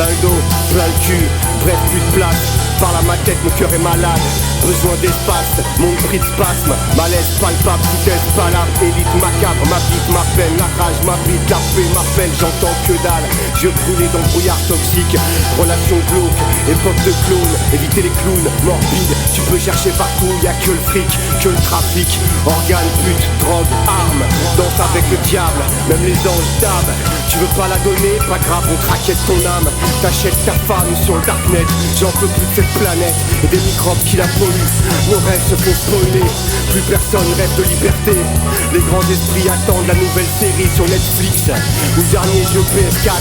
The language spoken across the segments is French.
plein le dos, plein le cul, bref plus de place. Parle à ma tête, mon cœur est malade. Besoin d'espace, mon pris de spasme. Malaise palpable, foutaise, palabre, élite macabre. Ma bite, ma peine, la rage, ma bite, la paix, ma peine, j'entends que dalle. Yeux brûlés dans le brouillard toxique. Relation glauque, époque de clown. Éviter les clowns, morbides. Tu peux chercher partout, y'a que le fric, que le trafic. Organes, pute, drogue, armes. Danse avec le diable, même les anges d'âme. Tu veux pas la donner, pas grave, on traquette ton âme. T'achètes ta femme sur le darknet. J'en peux plus de cette planète et des microbes qui la polluent. Nos rêves se font spoiler, plus personne rêve de liberté. Les grands esprits attendent la nouvelle série sur Netflix ou le dernier jeu PS4.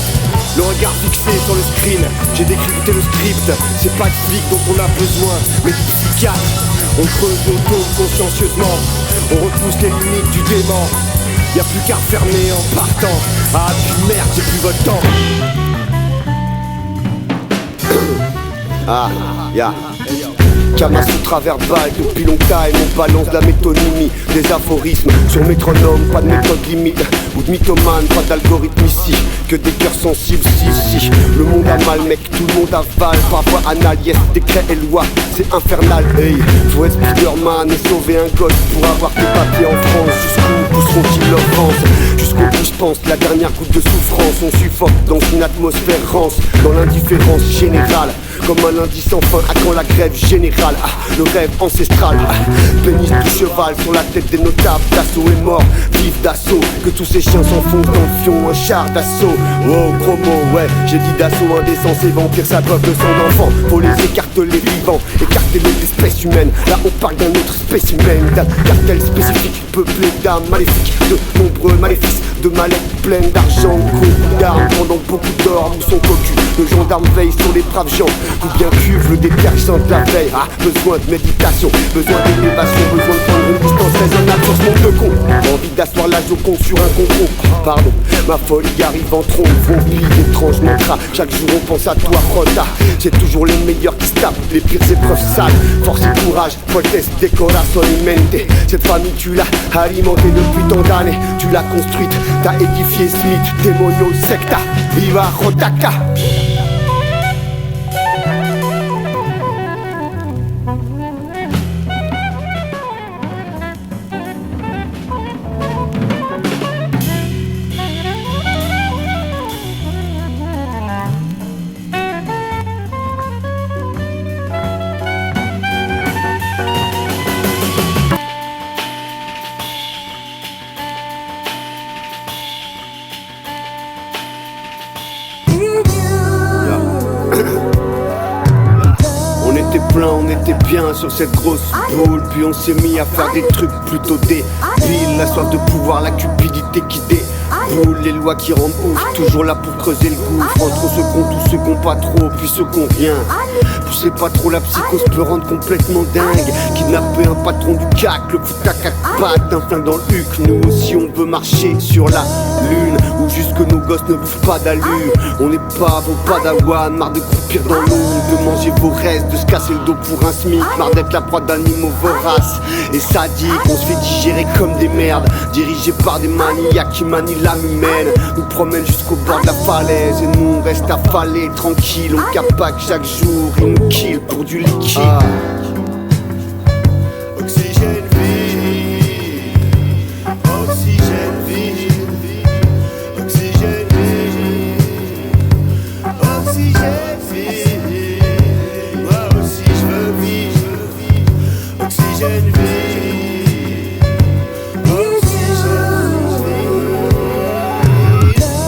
Le regard fixé sur le screen, j'ai décrypté le script. C'est pas de flic dont on a besoin, mais de psychiatre. On creuse nos tombes consciencieusement, on repousse les limites du dément. Y'a plus qu'à refermer en partant. Ah puis merde, j'ai plus votre temps. Ah, ya Kamasutra verbal, depuis longtemps on balance de la métonymie. Des aphorismes sur métronome, pas de méthode limite. Ou de mythomane, pas d'algorithme ici. Que des cœurs sensibles, si. Le monde a mal mec, tout le monde avale. Parfois anal, yes, décret et loi, c'est infernal. Hey, faut être Spiderman et sauver un gosse pour avoir tes papiers en France. Jusqu'où pousseront-ils leur France? Jusqu'au bout je pense, la dernière goutte de souffrance. On suffoque dans une atmosphère rance, dans l'indifférence générale. Comme un lundi sans fin, à quand la grève générale? Ah, le rêve ancestral, pénis du cheval sur la tête des notables. D'assaut est mort, vive d'assaut. Que tous ces chiens s'enfoncent dans le fion, un char d'assaut. Oh gros mot, ouais, j'ai dit d'assaut indécent. Ces vampires ça doit le sang d'enfant. Faut les écarter les vivants, écarter les espèces humaines. Là on parle d'un autre spécimen, d'un cartel spécifique, peuplé d'âmes maléfiques, de nombreux maléfices, de mallettes pleines d'argent, gros d'armes pendant beaucoup d'or. Où sont cocus, de gendarmes veillent sur les braves gens. Ou bien cuve le détergent de la veille. Ah, besoin de méditation, besoin d'élévation, besoin de prendre une distance raisonnable sur ce monde de con. Envie d'asseoir la joconde sur un concombre. Pardon, ma folie arrive en trompe. Vomplie d'étranges mantras, chaque jour on pense à toi, Rota. C'est toujours les meilleurs qui se tapent, les pires épreuves sales. Force et courage, politesse, décoration et mente. Cette famille tu l'as alimentée depuis tant d'années. Tu l'as construite, t'as édifié Smith, démonio secta, viva Rotaka. On était bien sur cette grosse boule. Puis on s'est mis à faire des trucs plutôt débiles. La soif de pouvoir, la cupidité qui déboule. Les lois qui rendent ouf, toujours là pour creuser le gouffre. Entre ceux qu'on tous, ceux qu'on pas trop, puis ceux qu'on rien. Poussez pas trop, la psychose peut rendre complètement dingue. Kidnapper un patron du CAC, le fout à 4 pattes, un flingue dans le huc. Nous aussi on veut marcher sur la lune, ou juste que nos gosses ne bouffent pas d'allure. On n'est pas vos padawans, marre de croupir dans l'ombre, de manger vos restes, de se casser le dos pour un SMIC. Marre d'être la proie d'animaux voraces et sadiques. On se fait digérer comme des merdes, dirigés par des maniaques qui manient l'âme humaine. Nous promènent jusqu'au bord de la falaise et nous on reste affalés, tranquilles. On capac chaque jour, ils nous kill pour du liquide. Oxygène vie, oxygène vie, oxygène vie, oxygène vie. Moi aussi je veux vivre, oxygène vie, oxygène vie.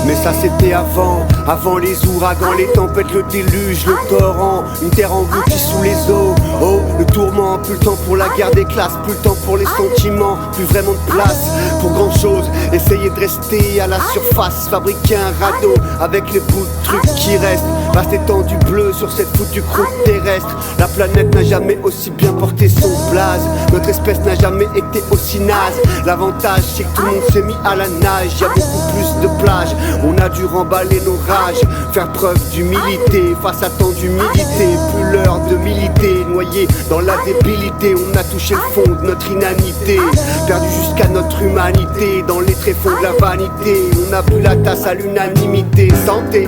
Mais ça c'était avant les ouragans, les tempêtes, le déluge, le torrent. Une terre engloutie sous les eaux. Oh, le tourment, plus le temps pour la guerre des classes, plus le temps pour les sentiments, plus vraiment de place pour grand chose. Essayer de rester à la surface, fabriquer un radeau avec les bouts de trucs qui restent. Vaste étendue bleue sur cette foutue croûte terrestre. La planète n'a jamais aussi bien porté son blaze. Notre espèce n'a jamais été aussi naze. L'avantage c'est que tout le monde s'est mis à la nage. Y'a beaucoup plus de plages, on a dû remballer nos rages, faire preuve d'humilité face à tant d'humilité. Plus l'heure de militer, noyé dans la débilité. On a touché le fond de notre inanité, perdu jusqu'à notre humanité dans les tréfonds de la vanité. On a bu la tasse à l'unanimité. Santé.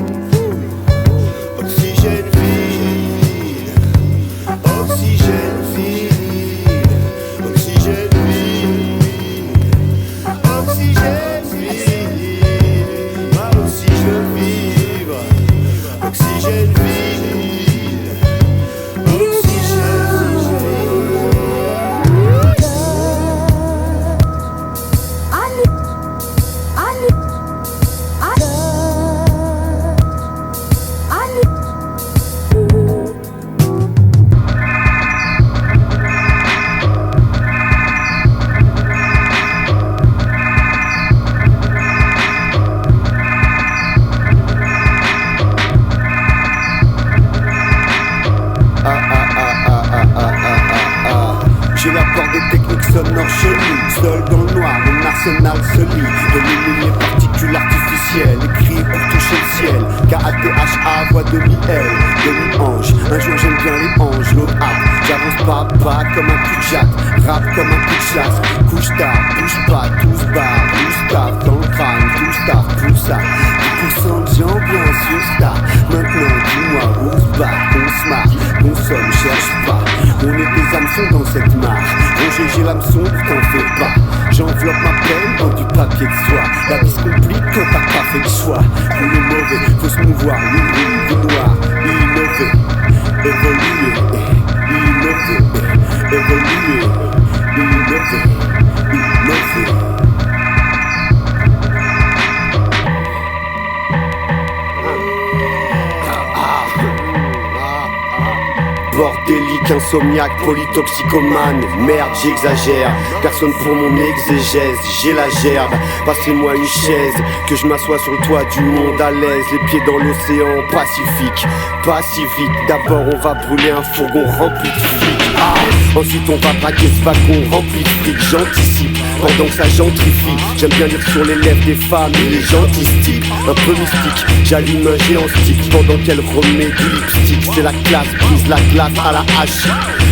Oxygène vide, oxygène vide, oxygène vide, oxygène vide. Moi aussi je veux vivre. Oxygène vide, J'ai l'apport des techniques sonores cheloues. Seul dans le noir, mon arsenal se lit. De les particules artificielles, écrit pour toucher le ciel. K-A-T-H-A, voix demi-L, demi-ange. Un jour j'aime bien les anges, l'autre hâte. J'avance pas comme un cul de jatte. Rap comme un coup de chasse. Couche tard, bouge pas, tout se barre. Tout staff dans le crâne, tout staff, tout ça. 10% de gens bien sûr star. Maintenant dis-moi où se bat, qu'on se marre, consomme, cherche pas. On est des hameçons dans cette mare. Roger j'ai l'hameçon, t'en fais pas. J'enveloppe ma peine dans du papier de soie. La vie se complique quand t'as pas fait de choix. Pour les mauvais, faut se mouvoir, oui, noir, innover, évoluer, innover, évoluer, innover, innover. Bordélique, insomniaque, polytoxicomane. Merde, j'exagère, personne pour mon exégèse. J'ai la gerbe, passez-moi une chaise, que je m'assois sur le toit du monde à l'aise. Les pieds dans l'océan Pacifique, pas si vite. D'abord on va brûler un fourgon rempli de flics. Ensuite on va braquer ce wagon rempli de fric. J'anticipe, pendant que ça gentrifie. J'aime bien lire sur les lèvres des femmes les gentils styles. Un peu mystique, j'allume un géant stick pendant qu'elle remet du lipstick. C'est la classe, brise la glace à la hache.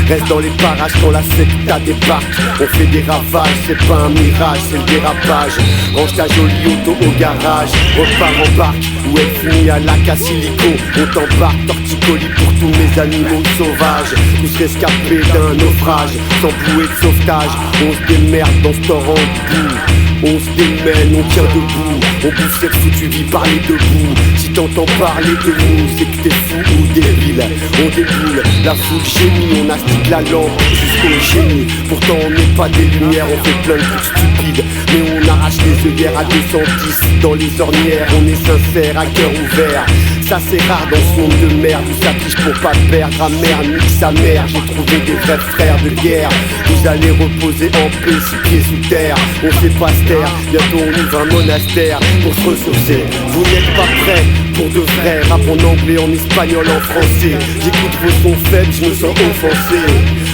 Reste dans les parages quand la secta débarque. On fait des ravages, c'est pas un mirage, c'est le dérapage. Range ta jolie auto au garage, repars en barque où elle finit à lac à silico. On t'embarque, torticolis pour tous mes animaux sauvages. Tous rescapés d'un naufrage, sans bouée de sauvetage. On se démerde dans ce torrent de boue. On se démène, on tient debout. On bouffe cette foutue vie, parler debout. Si t'entends parler de nous, c'est que t'es fou ou débile. On déboule, la foule génie. On astique la lampe jusqu'au génie. Pourtant on n'est pas des lumières, on fait plein de trucs stupides. Mais on arrache les œillères à 210 dans les ornières. On est sincère, à cœur ouvert. Ça c'est rare dans ce monde de merde où ça triche pour pas perdre. À merde, nique sa mère. J'ai trouvé des vrais frères de guerre. Vous allez reposer en paix, 6 pieds sous terre. On fait pas se taire, bientôt on ouvre un monastère pour se ressourcer. Vous n'êtes pas prêts pour de vrai. Rap en anglais, en espagnol, en français. J'écoute vos sons faibles, je me sens offensé.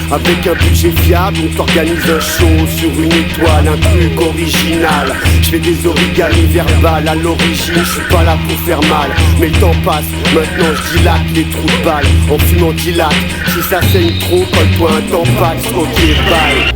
Avec un budget fiable, on t'organise un show sur une étoile, un truc original. Je fais des origamis verbales à l'origine, je suis pas là pour faire mal. Mais le temps passe, maintenant je dilate les trous de balles. En fumant dilate, si ça saigne trop, colle-toi un tampax, ok bye.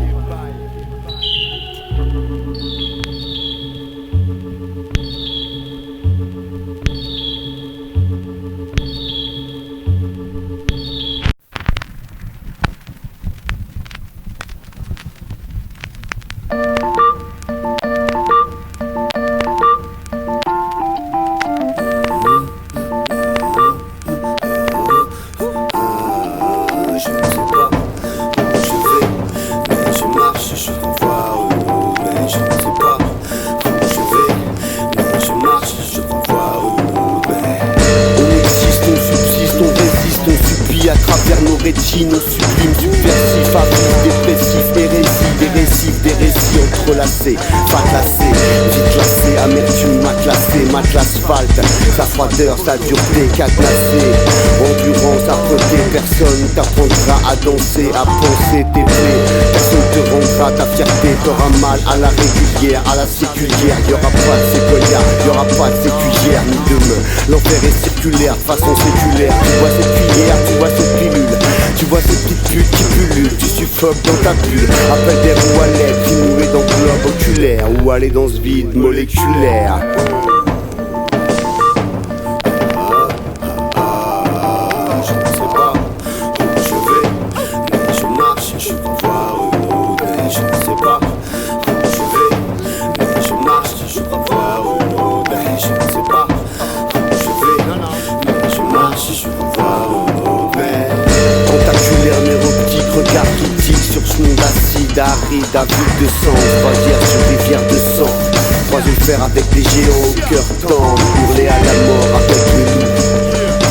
À travers nos rétines, nos sublimes, subversifs, avives, dépressifs, hérésies, des récits entrelacés, pas classés, vite classés, amertume, mat l'asphalte, sa froideur, sa dureté, cadenassée, endurance, âpreté, personne t'apprendra à danser, à penser tes plaies, personne te rendra ta fierté, t'auras mal à la régulière, à la séculière, y'aura pas de séquoia, y'aura pas de séculière, ni de main, l'enfer est circulaire, façon séculaire, tu vois cette cuillère, tu vois cette pilule, tu vois ces petites putes qui pullulent, tu suffoques dans ta bulle. Appelle des roues à lèvres qui nouées dans le globe oculaire ou aller dans ce vide moléculaire. bride à vue de sang, croisière sur rivière de sang. Croiser le fer avec des géants au cœur tendre, hurler à la mort avec le loup.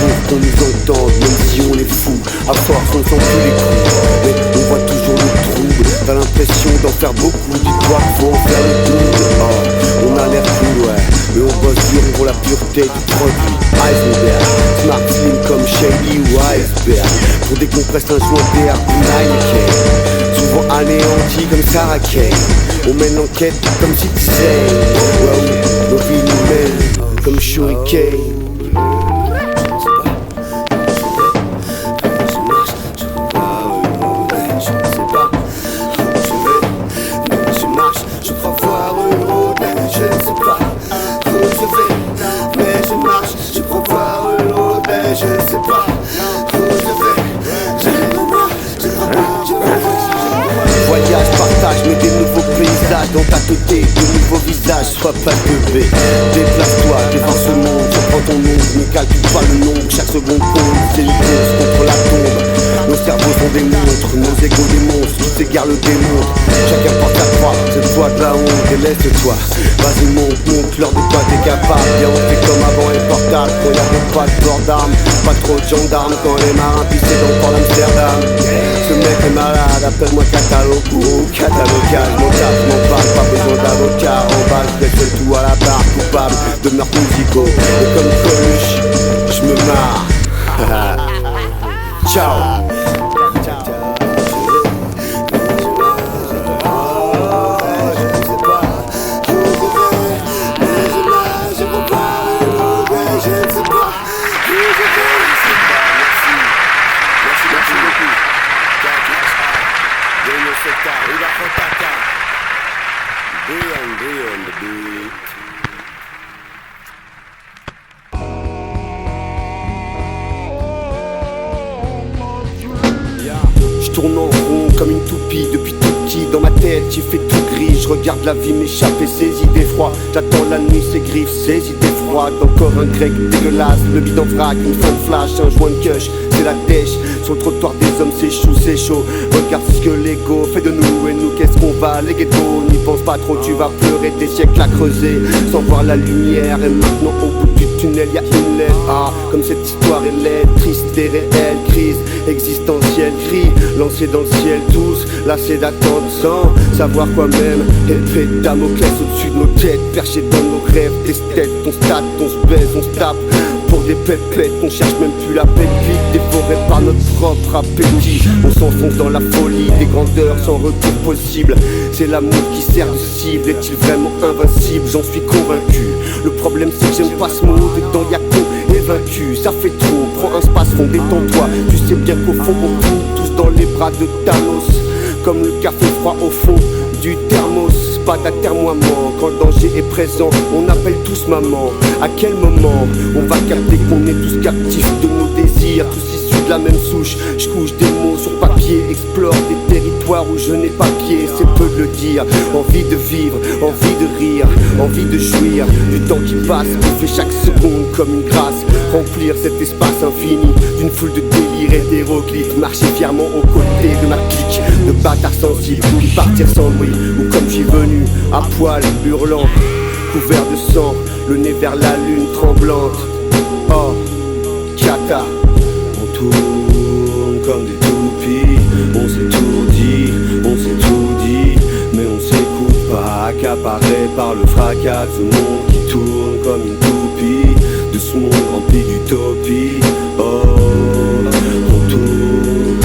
Pour qu'on nous entende, même si on est fou, à force on sent plus les coups. Mais on voit toujours le trouble, t'as l'impression d'en faire beaucoup. Dis-toi qu'il faut en faire le double. Oh, on a l'air cool, ouais, mais on bosse dur pour la pureté du produit. Heisenberg, smart slim comme Shady ou Iceberg. Pour décompresser un joint d'air ou Nike. Souvent anéanti comme Sarah Kane. On mène l'enquête comme Citizen. Wow, nos vies nous mènent comme Shuriken. Je sais pas où je vais, Voyage, partage, mets des nouveaux paysages dans ta tête, de nouveaux visages, sois pas teubé. Déplace-toi, défends ce monde, surprends ton ombre, ne calcule pas le nombre, chaque seconde compte, c'est une course contre la tombe. Nos cerveaux sont des montres, nos égos des monstres, tout s'égare le démon. Chacun porte sa croix, c'est le poids de la honte, délaisse-toi. Vas-y monte, l'heure de toi t'es capable. Viens on fait comme avant et portable, quand y'a pas de port d'armes, pas trop de gendarmes, quand les marins pissaient dans le port d'Amsterdam. Ce mec est malade, appelle-moi catalogue ou catalogage. Mon taf, mon parle, pas besoin d'avocat. En balle, je fais tout à la barre, coupable de meurtres musicaux. Et comme Coluche, je me marre. Ciao. on the beat. Je tourne en rond comme une toupie depuis tout petit. Dans ma tête j'ai fait tout gris. Je regarde la vie m'échapper, saisie d'effroi. J'attends la nuit, ses griffes, saisie d'effroi. Encore un grec dégueulasse, le bide en vrac, une fin de flash, un joint de kush, c'est la dèche. Sur le trottoir des hommes c'est chou, c'est chaud. Regarde ce que l'ego fait de nous. Et nous qu'est-ce qu'on va, les ghettos. N'y pense pas trop, tu vas pleurer des siècles à creuser sans voir la lumière. Et maintenant au bout du tunnel y'a une lettre. Ah, comme cette histoire est laide, triste et réelle. Crise existentielle, cri lancé dans le ciel tous, lassés d'attendre sans savoir quoi même. Épée de Damoclès au-dessus de nos têtes, perchés dans nos rêves, des têtes, on se tâte, on se baise, on se tape pour des pépettes, on cherche même plus la pépite, dévoré par notre propre appétit. On s'enfonce dans la folie des grandeurs sans retour possible. C'est l'amour qui sert de cible, est-il vraiment invincible? J'en suis convaincu. Le problème c'est que j'aime pas ce mot, dedans y'a con et vaincu. Ça fait trop, prends un space fond, détends-toi. Tu sais bien qu'au fond on tombe tous dans les bras de Thanos, comme le café froid au fond du thermos. Pas d'atermoiement, quand le danger est présent, on appelle tous maman. À quel moment on va capter qu'on est tous captifs de nos désirs, tous issus de la même souche? Je couche des mots sur papier, explore des territoires où je n'ai pas pied. C'est peu de le dire, envie de vivre, envie de rire, envie de jouir du temps qui passe, qui fait chaque seconde comme une grâce. Remplir cet espace infini d'une foule de délires et d'hééroglyphes. Marcher fièrement aux côtés de ma clique de bâtards sensibles, puis partir sans bruit, ou comme j'y venu, à poil, hurlant, couvert de sang, le nez vers la lune tremblante. Oh, Kata. On tourne comme des toupies, on s'étourdit, on s'est tout dit, mais on s'écoute pas, accaparé par le fracas de ce monde qui tourne comme une toupie, de ce monde rempli d'utopie. Oh, on tourne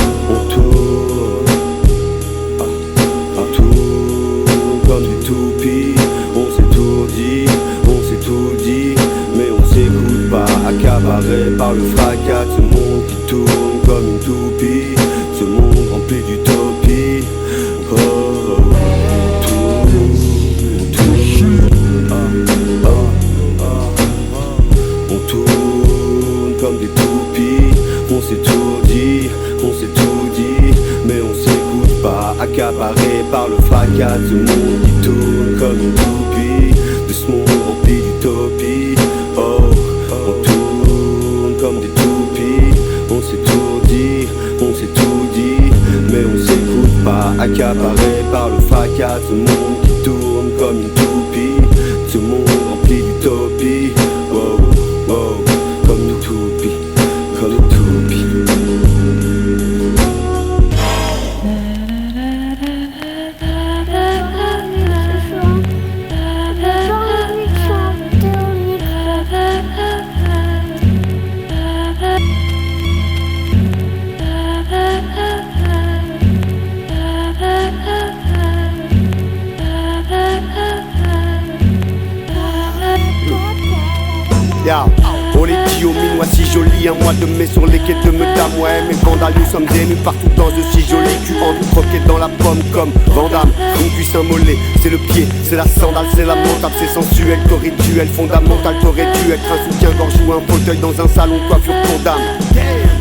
comme des toupies, on s'étourdit, mais on s'écoute pas, accaparé par le fracas de ce monde qui tourne comme une toupie, ce monde rempli d'utopie. Oh, on tourne comme des toupies, on s'étourdit, mais on s'écoute pas, accaparé par le fracas de ce monde qui tourne comme une toupie, de ce monde rempli d'utopie. Oh, on tourne comme des toupies, on s'étourdit, mais on s'écoute pas, accaparé par le fracas. fracas, ce monde qui tourne comme une toupie, ce monde rempli d'utopie. Wow, wow, comme une toupie, comme une toupie. Yeah. Oh les Guillaumin, si joli, un mois de mai sur les quais de Meudam. Ouais, mes vandales, nous sommes émus partout dans de si joli cul en nous croquer dans la pomme comme Vandame. Une cuisse, un mollet, c'est le pied, c'est la sandale, c'est la mentale, c'est sensuel, que rituel fondamental. T'aurais dû être un soutien-gorge ou un fauteuil dans un salon de coiffure pour dame.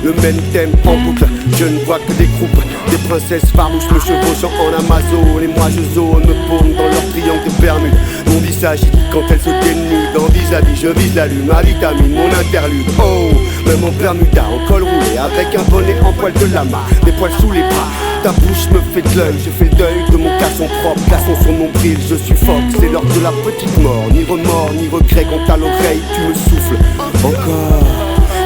Le même thème en boucle, je ne vois que des groupes, des princesses farouches me chevauchant en Amazon. Et moi je zone, me paume dans leur triangle de Bermude. Mon visage quand elle se dénude en vis-à-vis, je vise la lune, ma vitamine, mon interlude. Oh, même en Bermuda, en col roulé, avec un bonnet en poil de lama, des poils sous les bras. Ta bouche me fait de l'œil, je fais le deuil de mon casson propre, casson sur mon nombril, je suffoque. C'est l'heure de la petite mort, ni remords, ni regret. Quand à l'oreille tu me souffles encore.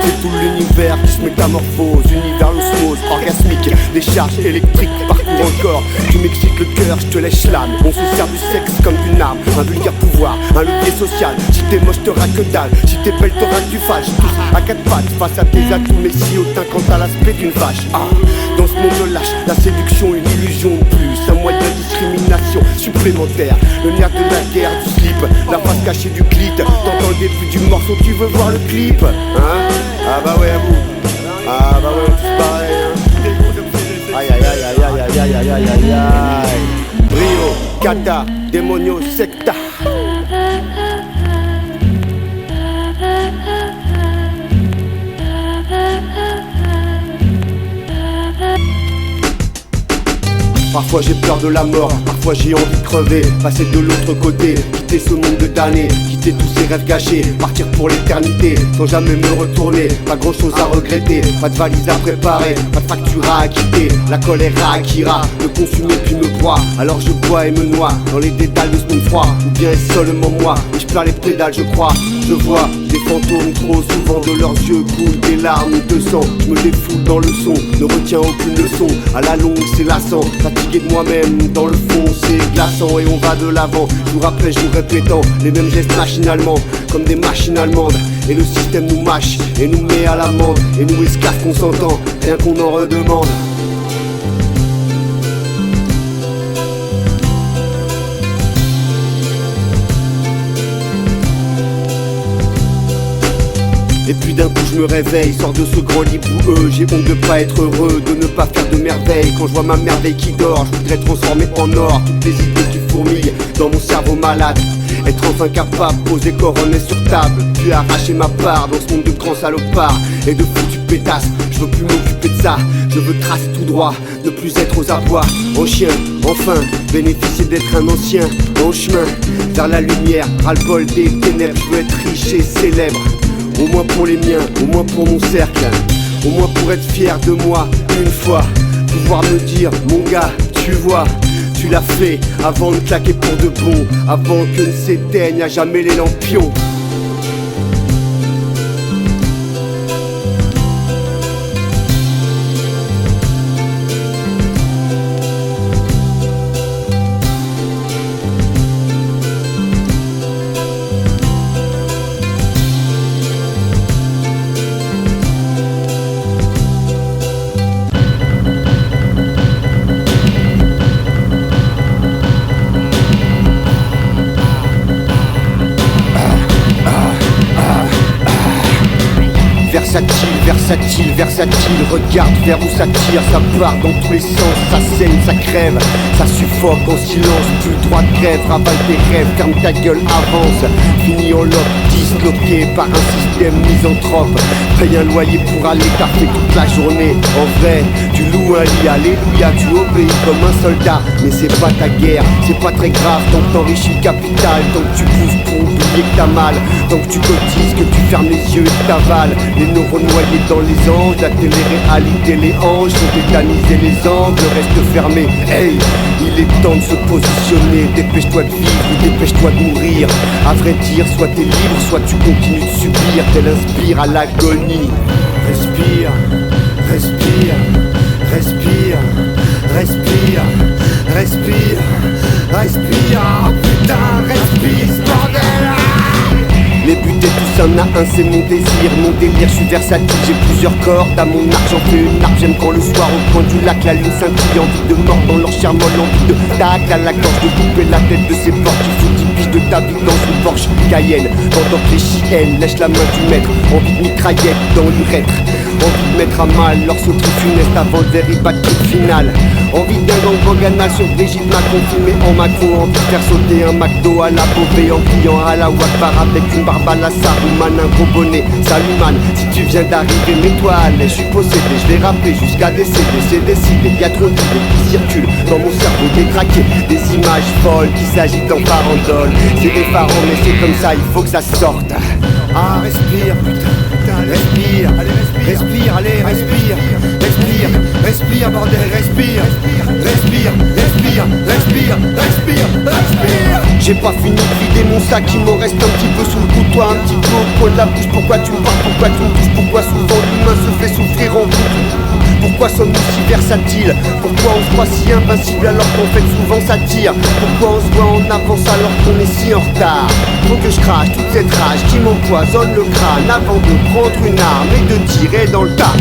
C'est tout l'univers qui se métamorphose, univers l'osmose orgasmique, des charges électriques parcourent encore. Tu m'excites le cœur, je te lèche l'âme. On se sert du sexe comme d'une arme, un vulgaire pouvoir, un levier social. Si t'es moche t'auras que dalle, si t'es belle t'auras du fâche. Tous à quatre pattes face à tes atouts, mais si hautain quand t'as l'aspect d'une vache. Ah, dans ce monde lâche, la séduction une illusion de plus, un moyen de discrimination supplémentaire. Le nerf de la guerre, du slip, la face cachée du clit. T'entends le début du morceau, tu veux voir le clip, hein? Ah bah ouais à vous. Ah bah ouais on tous pareil hein. Aïe aïe aïe aïe aïe aïe aïe aïe aïe aïe. Brio, Kata, Demonio, Secta. Parfois j'ai peur de la mort, parfois j'ai envie de crever, passer de l'autre côté, quitter ce monde de damnés, quitter tous ces rêves gâchés, partir pour l'éternité, sans jamais me retourner, pas grand chose à regretter, pas de valise à préparer, pas de facture à acquitter, la colère Akira, me consumer puis me broie, alors je bois et me noie, dans les dédales de ce monde froid, ou bien est-ce seulement moi, et je perds les pédales je crois, je vois des fantômes trop souvent de leurs yeux coulent des larmes de sang, je me défoule dans le son, ne retiens aucune leçon, à la longue c'est lassant, fatigué de moi-même, dans le fond c'est glaçant et on va de l'avant, jour après jour répétant les mêmes gestes machinalement, comme des machines allemandes. Et le système nous mâche et nous met à l'amende, et nous esclaves consentants, rien qu'on en redemande. Et puis d'un coup je me réveille, sors de ce grand lit boueux. J'ai honte de pas être heureux, de ne pas faire de merveille. Quand je vois ma merveille qui dort, je voudrais transformer en or toutes les idées qui fourmillent dans mon cerveau malade. Être enfin capable, poser couronné sur table, puis arracher ma part dans ce monde de grands salopards et de foutus pétasses. Je veux plus m'occuper de ça, je veux tracer tout droit, ne plus être aux abois, en chien, enfin, bénéficier d'être un ancien, en chemin, vers la lumière, ras-le-bol des ténèbres. Je veux être riche et célèbre, au moins pour les miens, au moins pour mon cercle, au moins pour être fier de moi une fois, pouvoir me dire, mon gars, tu vois, tu l'as fait avant de claquer pour de bon, avant que ne s'éteignent à jamais les lampions. Versatile, versatile, versatile, regarde vers où ça tire, ça part dans tous les sens, ça saigne, ça crève, ça suffoque en silence, plus le droit de grève, ravale tes rêves, ferme ta gueule, avance, fini en lobe, disloqué par un système misanthrope, paye un loyer pour aller taper toute la journée, en vrai, tu loues un lit, alléluia, tu obéis comme un soldat, mais c'est pas ta guerre, c'est pas très grave, tant que t'enrichis le capital, tant que tu pousses pour oublier que t'as mal, tant que tu cotises, que tu fermes les yeux et que t'avales, les neurones noyés dans les anges, la télé-réalité, les anges sont tétanisés, les angles restent fermés. Hey, il Il est temps de se positionner, dépêche-toi de vivre ou dépêche-toi de mourir. À vrai dire, soit t'es libre, soit tu continues de subir. Tel inspire à l'agonie. Respire, respire, respire, respire, respire, respire, oh putain, respire, ce bordel. Les buts et tous un à un, c'est mon désir, mon délire, je suis versatile, j'ai plusieurs cordes. À mon arc j'en fais une arme, j'aime quand le soir au coin du lac la lune scintille. Envie de mort dans leur chair molle, envie de tac à la gorge, de couper la tête de ces porcs qui foutent 10 piges de ta vie dans une Porsche Cayenne. Pendant que les chiennes lèchent la main du maître, envie de mitraillette dans l'urètre. Envie de mettre à mal leur sauterie funeste avant le véritable truc final. Envie d'un gang anal sur Brigitte Macron, filmé en macro. Envie de faire sauter un McDo à la Beauvais en criant à la Wakbar avec une barbe à la Saruman, un gros bonnet. Salut man, si tu viens d'arriver, mets-toi à l'aise, je suis possédé, je vais rapper jusqu'à décéder, c'est décidé. Y'a trop d'idées qui circulent dans mon cerveau détraqué, des images folles qui s'agitent en farandole. C'est effarant mais c'est comme ça, il faut que ça sorte. Ah respire, putain, respire, allez respire, allez respire, respire, respire bordel, respire, respire, respire, respire, respire, respire. J'ai pas fini de vider mon sac, il m'en reste un petit peu sous le couteau, un petit peu au coin de la bouche. Pourquoi tu me parles, pourquoi tu me touches, pourquoi souvent l'humain se fait souffrir en boucle? Pourquoi sommes-nous si versatiles? Pourquoi on se croit si invincible alors qu'en fait souvent ça tire? Pourquoi on se voit en avance alors qu'on est si en retard? Faut que je crache toute cette rage qui m'empoisonne le crâne avant de prendre une arme et de tirer dans le tas.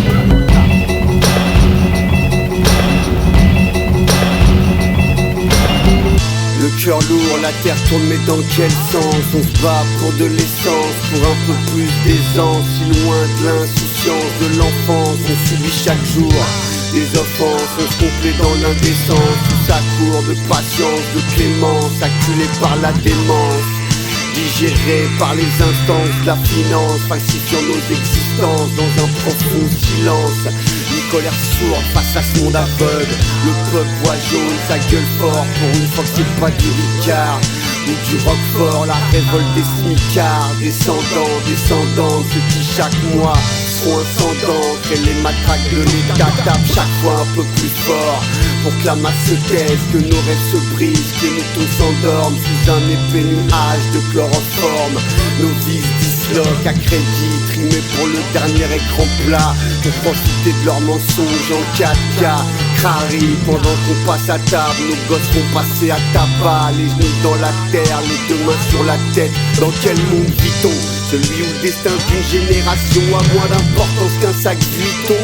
Le cœur lourd, la terre tourne mais dans quel sens? On se bat pour de l'essence, pour un peu plus d'aisance. Si loin de l'insouciance de l'enfance, on subit chaque jour des offenses, on se complaît dans l'indécence. Tout ça court de patience, de clémence, acculé par la démence, digéré par les instances de la finance, falsifiant nos existences dans un profond silence. Une colère sourde face à ce monde aveugle. Le peuple voit jaune, sa gueule fort. Pour une fois que c'est pas du Ricard ou du Roquefort, la révolte des smicards, descendants, ceux qui chaque mois seront incendants. Et les matraques de l'État tapent chaque fois un peu plus fort pour que la masse se taise, que nos rêves se brisent, que les moutons s'endorment sous un épais nuage de chloroforme. Nos vices disloquent à crédit, trimés pour le dernier écran plat, pour profiter de leurs mensonges en 4K. Crari, pendant qu'on passe à table, nos gosses vont passer à tabac, les genoux dans la terre, les deux mains sur la tête. Dans quel monde vit-on? Celui où le destin d'une génération a moins d'importance qu'un sac Vuitton.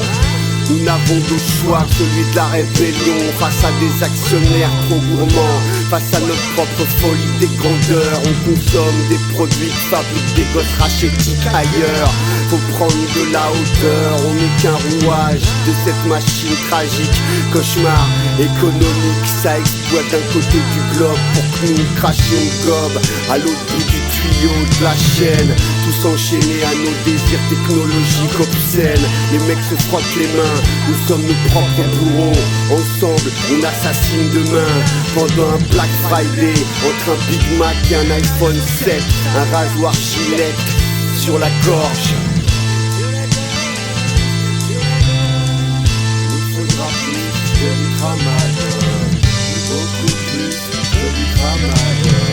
Nous n'avons d'autre choix que celui de la rébellion, face à des actionnaires trop gourmands, face à notre propre folie des grandeurs. On consomme des produits qui fabriquent des gosses rachétiques ailleurs. Faut prendre de la hauteur, on n'est qu'un rouage de cette machine tragique. Cauchemar économique, ça exploite d'un côté du globe pour que nous crachions gobe à l'autre bout du tuyau de la chaîne. Tous enchaînés à nos désirs technologiques obscènes. Les mecs se frottent les mains, nous sommes nos propres bourreaux. Ensemble, on assassine demain pendant un Black Friday, entre un Big Mac et un iPhone 7, un rasoir Gillette sur la gorge. Il faudra plus que du tramadol, beaucoup plus que du tramadol.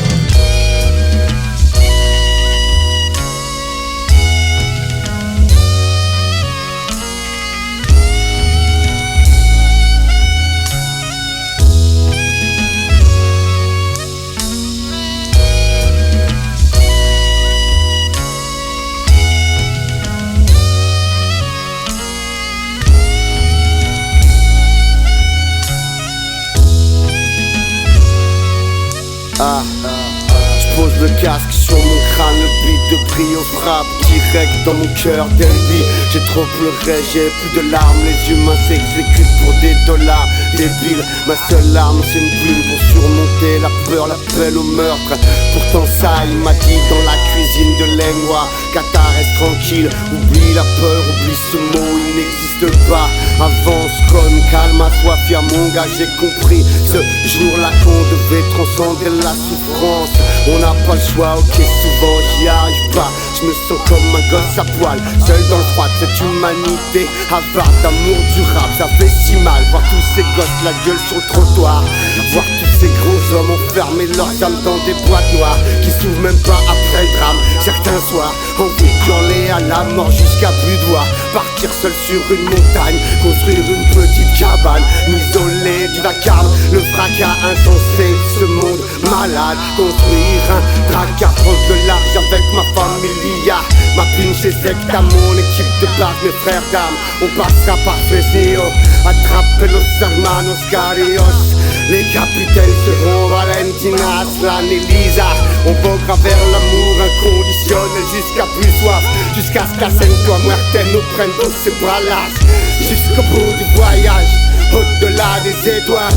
J'pose le casque sur mon crâne, le beat de brio frappe direct dans mon cœur d'Elby. J'ai trop pleuré, j'ai plus de larmes, les humains s'exécutent pour des dollars. Débile, ma seule arme c'est une plume pour surmonter la peur, l'appel au meurtre. Pourtant ça il m'a dit dans la cuisine de l'Aignois, Qatar reste tranquille, oublie la peur, oublie ce mot, il n'existe pas. Avance comme calme à toi, fier mon gars, j'ai compris ce jour-là qu'on devait transcender la souffrance. On n'a pas le choix, ok souvent j'y arrive pas. Je me sens comme un gosse à poil, seul dans le froid de cette humanité avare d'amour du rap. Ça fait si mal voir tous ces gosses la gueule sur le trottoir, voir tous ces gros hommes enfermer leurs âmes dans des boîtes noires qui s'ouvrent même pas après le drame. Certains soirs, envoûtés à la mort jusqu'à plus de voix. Partir seul sur une montagne, construire une petite cabane, m'isoler du vacarme, le fracas insensé de ce monde malade. Construire un dracard, prendre de large avec ma familia. Ma pinche est secte à mon équipe de blague, mes frères d'âme. On passera par Fresnillo, attraper los hermanos carios. Les capitaines seront Valentina, Aslan et Lisa. On voguera vers l'amour inconditionnel jusqu'à plus soif, jusqu'à ce qu'Asentua Muerte nous prenne tous ses bras lâches. Jusqu'au bout du voyage, au-delà des étoiles.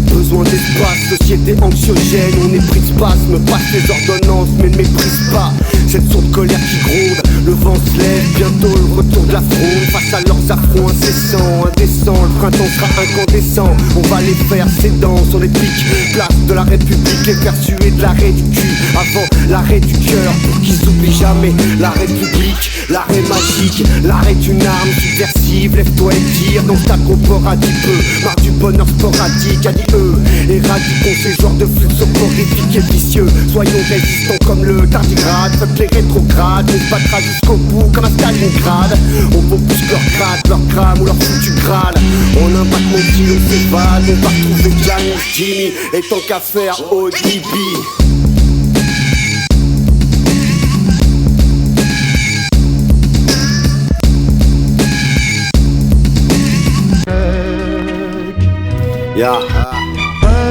Besoin d'espace, société anxiogène, on est pris de spasme, passe les ordonnances mais ne méprise pas cette sourde colère qui gronde. Le vent se lève, bientôt le retour de la fronde. Face à leurs affronts incessants, indécents, le printemps sera incandescent. On va les faire cédants sur les pics, place de la République, les faire suer de l'arrêt du cul avant l'arrêt du cœur, pour qu'ils oublient jamais la République. L'arrêt magique, l'arrêt d'une arme subversive. Lève-toi et tire dans ta comport à 10 peu. Marre du bonheur sporadique, a dit eux. Éradiquons ces genres de flux soporifiques et vicieux. Soyons résistants comme le tardigrade. Faites les rétrogrades, on se battra jusqu'au bout comme à Stalingrad. On vaut plus que leur grade, leur crame ou leur foutu Graal. En un battement de cils on s'évade, on va retrouver Gianni, Jimmy. Et tant qu'à faire, ODB. Yeah.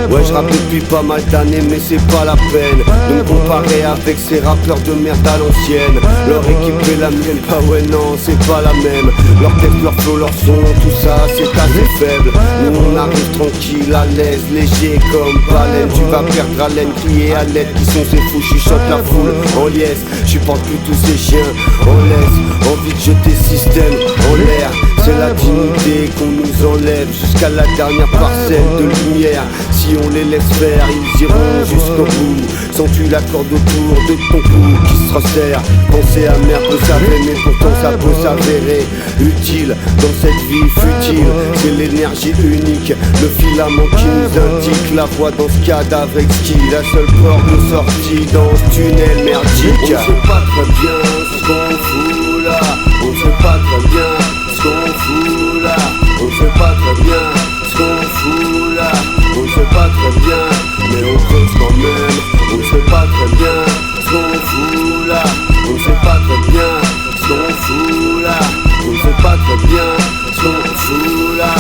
Ouais, je rappe depuis pas mal d'années, mais c'est pas la peine de me comparer avec ces rappeurs de merde à l'ancienne. Leur équipe est la mienne, ah ouais non, c'est pas la même. Leur tête, leur flow, leur son, tout ça c'est assez faible. Nous on arrive tranquille, à l'aise, léger comme baleine. Tu vas perdre haleine, crier à l'aide, qui sont ces fous, chuchote la foule en liesse. Supporte plus tous ces chiens, on laisse envie de jeter système en l'air. C'est la dignité qu'on nous enlève jusqu'à la dernière parcelle de lumière. Si on les laisse faire, ils iront jusqu'au bout. Sens-tu la corde autour de ton cou qui se resserre? Penser amer peut s'avérer, mais pourtant ça peut s'avérer utile dans cette vie futile. C'est l'énergie unique, le filament qui nous indique la voie dans ce cadavre exquis. La seule porte de sortie dans ce tunnel merdique. On ne sait pas très bien ce qu'on fout là. On ne sait pas très bien ce qu'on fout là. On ne sait pas très bien ce qu'on fout là. On ne sait pas très bien, mais on creuse quand même. On ne sait pas très bien ce qu'on fout là. On ne sait pas très bien ce qu'on fout là. On ne sait pas très bien ce qu'on fout là.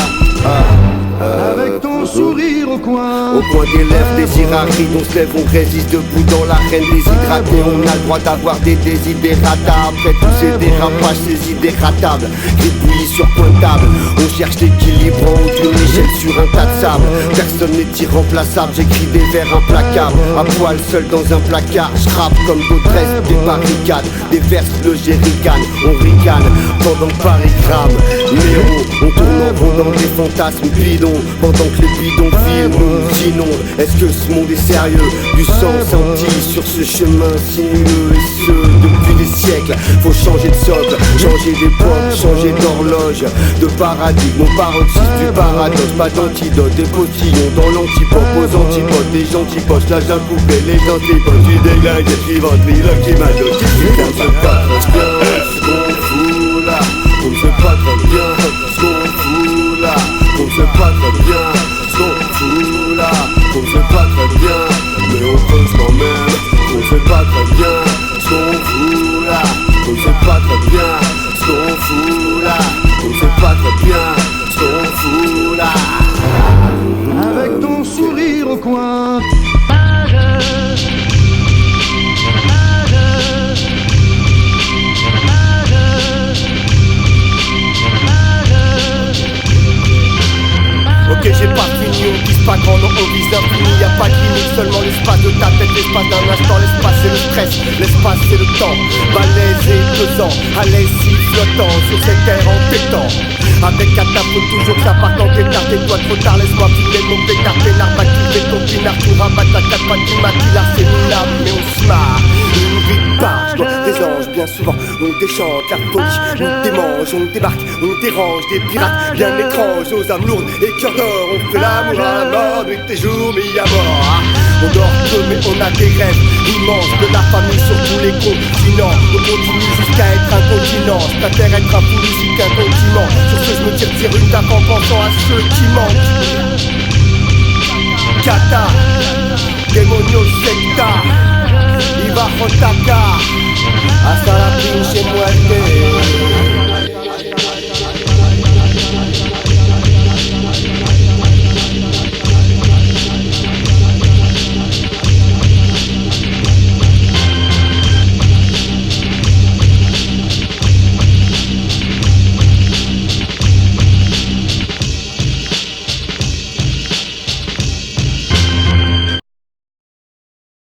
Avec ton sourire au coin des lèvres, désir aride, on se lève, on résiste debout dans l'arène déshydraté. On a le droit d'avoir des désidérata. Après tous ces dérapages, ces idées ratables, gribouillis sur point de table. On cherche l'équilibre en haut d'une échelle sur un tas de sable. Personne n'est irremplaçable, j'écris des vers implacables. À poil seul dans un placard, je rappe comme d'autres restent des barricades. Des vers le jerrycan, on ricane pendant que Paris crame. Néo, on tourne en rond dans des fantasmes bidons, pendant que les bidons filent nous inondent. Est-ce que ce monde est sérieux? Du sang senti sur ce chemin sinueux, et ce depuis des siècles. Faut changer de socle, changer d'époque, changer d'horloge, de paradigme au paroxysme du paradoxe. Pas d'antidote, des postillons dans l'antipode, aux antipodes, des gentils poches. Là j'ai coupé les antipodes, tu déglingues et tu ventriloques qui m'a donné. On ne sait pas très bien ce qu'on fout là. On ne sait pas très bien ce qu'on fout là. On ne sait pas très bien ce qu'on fout là. On ne sait pas très bien, mais on creuse quand même. On ne sait pas très bien ce qu'on fout là. On ne sait pas très bien ce qu'on fout là. On ne sait pas très bien ce qu'on fout là. avec ton sourire au coin. Ok, j'ai pas fini, on vise pas grand, non, on vise l'infini. Y'a pas de limite, seulement l'espace de ta tête, l'espace d'un instant. L'espace c'est le stress, l'espace c'est le temps. Balèze et faisant, à l'aise flottant sur cette terre en pétant. Avec à ta faute toujours ça part en pétard. Tais-toi trop tard, laisse-moi filer mon pétard. Pénard, pas quitter ton pinard. Tout rabattre à quatre pattes du maquillard. C'est une lame mais on se marre. Une vie de page, des anges bien souvent. On déchante la folie, on démange, on débarque, on dérange des pirates bien étranges, aux âmes lourdes et cœurs d'or. On fait l'amour à la mort, nuit et jour mis à mort. On dort peu mais on a des rêves immenses, de la famille sur tous les continents. On continue jusqu'à être un continent. Je préfère être un politique qu'un continent. Sur ce je me tire une tape en pensant à ceux qui manquent. Kata, démonio secta, Iva Hotaka, hasta la pinche muerte.